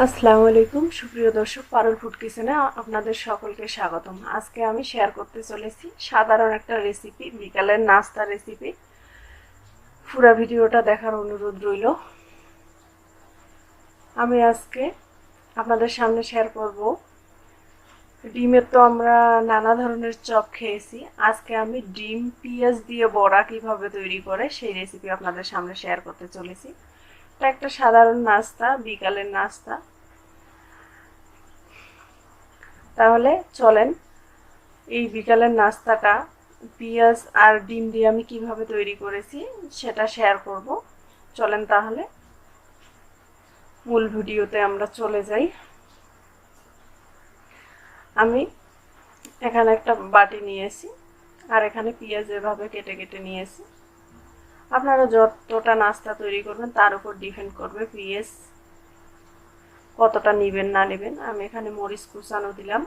আসসালামু আলাইকুম সুপ্রিয় দর্শক, পারুল ফুড কিচেনে আপনাদের সকলকে স্বাগতম। আজকে আমি শেয়ার করতে চলেছি সাধারণ একটা রেসিপি, বিকালের নাস্তা রেসিপি। পুরো ভিডিওটা দেখার অনুরোধ রইল। আমি আজকে আপনাদের সামনে শেয়ার করব, ডিমের তো আমরা নানা ধরনের চপ খেয়েছি। আজকে আমি ডিম পেঁয়াজ দিয়ে বড়া কিভাবে তৈরি করে সেই রেসিপি আপনাদের সামনে শেয়ার করতে চলেছি। এটা একটা সাধারণ নাস্তা, বিকালের নাস্তা। তাহলে চলেন এই বিকালের নাস্তাটা পেঁয়াজ আর ডিম দিয়ে আমি কিভাবে তৈরি করেছি সেটা শেয়ার করব। চলেন তাহলে মূল ভিডিওতে আমরা চলে যাই। আমি এখানে একটা বাটি নিয়েছি আর এখানে পেঁয়াজ এভাবে কেটে কেটে নিয়েছি। আপনারা যতটা নাস্তা তৈরি করবেন তার উপর ডিপেন্ড করবে পেঁয়াজ কতটা নেবেন না নেবেন। আমি এখানে মরিচ কুচানো দিলাম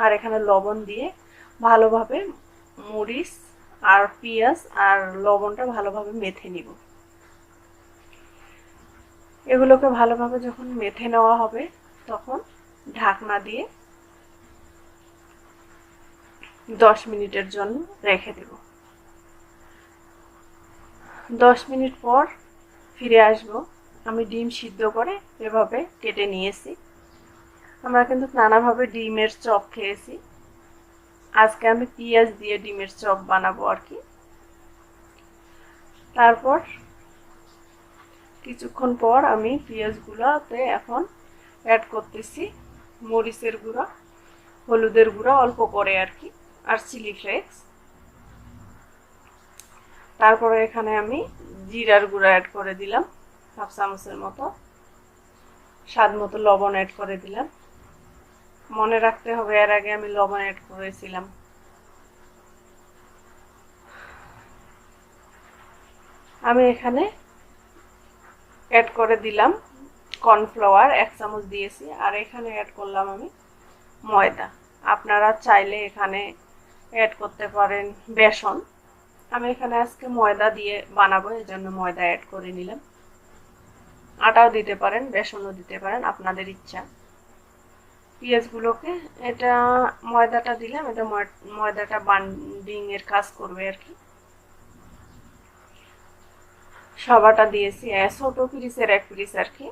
আর এখানে লবণ দিয়ে ভালোভাবে মরিচ আর পেঁয়াজ আর লবণটা ভালোভাবে মেখে নিব। এগুলোকে ভালোভাবে যখন মেখে নেওয়া হবে তখন ঢাকনা দিয়ে 10 মিনিটের জন্য রেখে দেব। 10 মিনিট পর ফিরে আসব। আমি ডিম সিদ্ধ করে এভাবে কেটে নিয়েছি। আমরা কিন্তু নানাভাবে ডিমের চপ খেয়েছি, আজকে আমি পেঁয়াজ দিয়ে ডিমের চপ বানাবো আর কি। তারপর কিছুক্ষণ পর আমি পেঁয়াজগুলোতে এখন অ্যাড করতেছি মরিচের গুঁড়া, হলুদের গুঁড়া অল্প করে আর কি, আর চিলি ফ্লেক্স। তারপরে এখানে আমি জিরার গুঁড়া অ্যাড করে দিলাম হাফ চামচের মতো, স্বাদ মতো লবণ অ্যাড করে দিলাম। মনে রাখতে হবে এর আগে আমি লবণ অ্যাড করেছিলাম। আমি এখানে অ্যাড করে দিলাম কর্নফ্লাওয়ার 1 চামচ দিয়েছি, আর এখানে অ্যাড করলাম আমি ময়দা। আপনারা চাইলে এখানে অ্যাড করতে পারেন বেসন। আমি এখানে আজকে ময়দা দিয়ে বানাবো, এজন্য ময়দা অ্যাড করে নিলাম। আটাও দিতে পারেন, বেসনও দিতে পারেন, আপনাদের ইচ্ছা। পেঁয়াজগুলোকে এটা ময়দাটা দিলাম, এটা ময়দাটা বান্ডিং এর কাজ করবে আর কি। সবাটা দিয়েছি, ছোট পিরিচের 1 পিরিচ আর কি।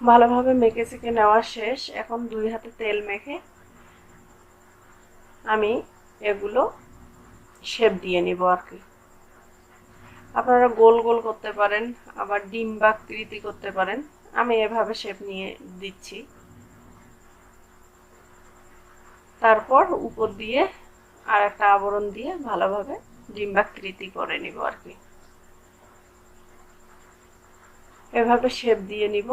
ভালোভাবে মেখে চেখে নেওয়া শেষ। এখন 2 হাতে তেল মেখে আমি এগুলো শেপ দিয়ে নিব আর কি। আপনারা গোল গোল করতে পারেন, আবার ডিম বাকৃতি করতে পারেন। আমি এভাবে শেপ নিয়ে দিচ্ছি। তারপর উপর দিয়ে আর একটা আবরণ দিয়ে ভালোভাবে ডিম বাকৃতি করে নিব আর কি। এভাবে শেপ দিয়ে নিব।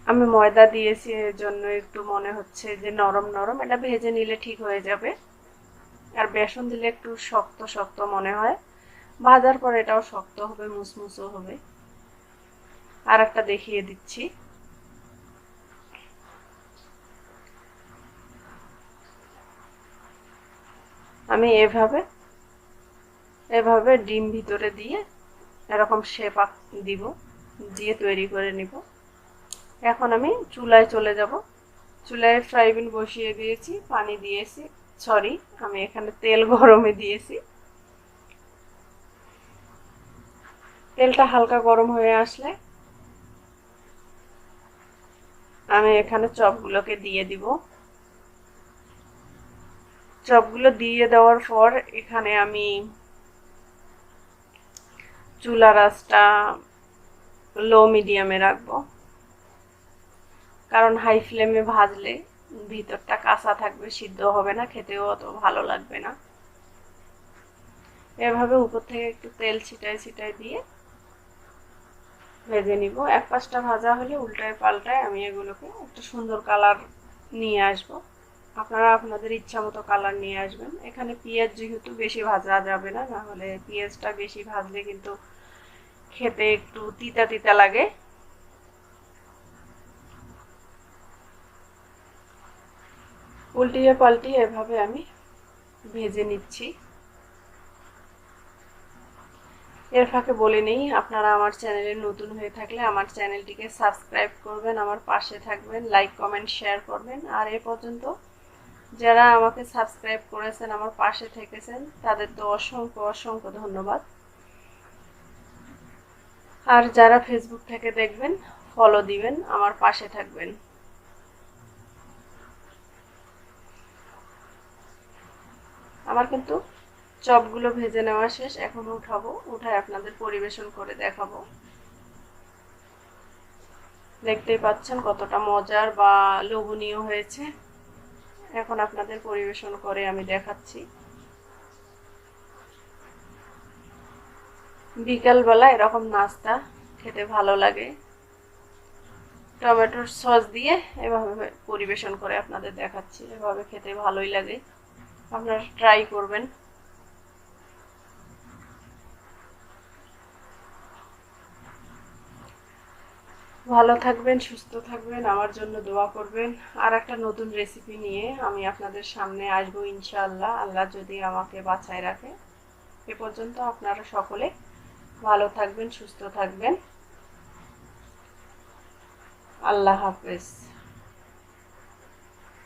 আমি ময়দা দিয়েছি এর জন্য একটু মনে হচ্ছে যে নরম নরম, এটা ভেজে নিলে ঠিক হয়ে যাবে। আর বেসন দিলে একটু শক্ত শক্ত মনে হয়, ভাজার পর এটাও শক্ত হবে, মুসমুসও হবে। আর একটা দেখিয়ে দিচ্ছি। আমি এভাবে এভাবে ডিম ভিতরে দিয়ে এরকম শেপ দিব, দিয়ে তৈরি করে নিব। এখন আমি চুলায় চলে যাব। চুলায় ফ্রাই প্যান বসিয়ে দিয়েছি, পানি দিয়েছি, সরি আমি এখানে তেল গরমে দিয়েছি। তেলটা হালকা গরম হয়ে আসলে আমি এখানে চপগুলোকে দিয়ে দিব। চপগুলো দিয়ে দেওয়ার পর এখানে আমি চুলার আঁচটা লো মিডিয়ামে রাখবো, কারণ হাই ফ্লেমে ভাজলে ভিতরটা কাঁচা থাকবে, সিদ্ধ হবে না, খেতেও অত ভালো লাগবে না। এভাবে উপর থেকে একটু তেল ছিটায় ছিটায় দিয়ে ভেজে নিব। এক পাশটা ভাজা হলে উল্টায় পাল্টায় আমি এগুলোকে একটা সুন্দর কালার নিয়ে আসব। আপনারা আপনাদের ইচ্ছা মতো কালার নিয়ে আসবেন। এখানে পেঁয়াজ যেহেতু বেশি ভাজা যাবে না, নাহলে পেঁয়াজটা বেশি ভাজলে কিন্তু খেতে একটু তিতা তিতা লাগে। উল্টিয়ে পাল্টিয়ে এভাবে আমি ভেজে নিচ্ছি। এর ফাঁকে বলে নেই, আপনারা আমার চ্যানেলে নতুন হয়ে থাকলে আমার চ্যানেলটিকে সাবস্ক্রাইব করবেন, আমার পাশে থাকবেন, লাইক কমেন্ট শেয়ার করবেন। আর এ পর্যন্ত যারা আমাকে সাবস্ক্রাইব করেছেন, আমার পাশে থেকেছেন, তাদের তো অসংখ্য অসংখ্য ধন্যবাদ। আর যারা ফেসবুক থেকে দেখবেন, ফলো দিবেন, আমার পাশে থাকবেন। আমার কিন্তু চপগুলো ভেজে নেওয়া শেষ, এখন উঠাবো, উঠায় আপনাদের পরিবেশন করে দেখাবো। দেখতেই পাচ্ছেন কতটা মজার বা লোভনীয় হয়েছে। এখন আপনাদের পরিবেশন করে আমি দেখাচ্ছি। বিকালবেলা এরকম নাস্তা খেতে ভালো লাগে, টমেটোর সস দিয়ে এভাবে পরিবেশন করে আপনাদের দেখাচ্ছি। এভাবে খেতে ভালোই লাগে, আপনারা ট্রাই করবেন। ভালো থাকবেন, সুস্থ থাকবেন, আমার জন্য দোয়া করবেন। আর একটা নতুন রেসিপি নিয়ে আমি আপনাদের সামনে আসবো ইনশাআল্লাহ, আল্লাহ যদি আমাকে বাঁচায় রাখে। এ পর্যন্ত আপনারা সকলে ভালো থাকবেন, সুস্থ থাকবেন। আল্লাহ হাফেজ।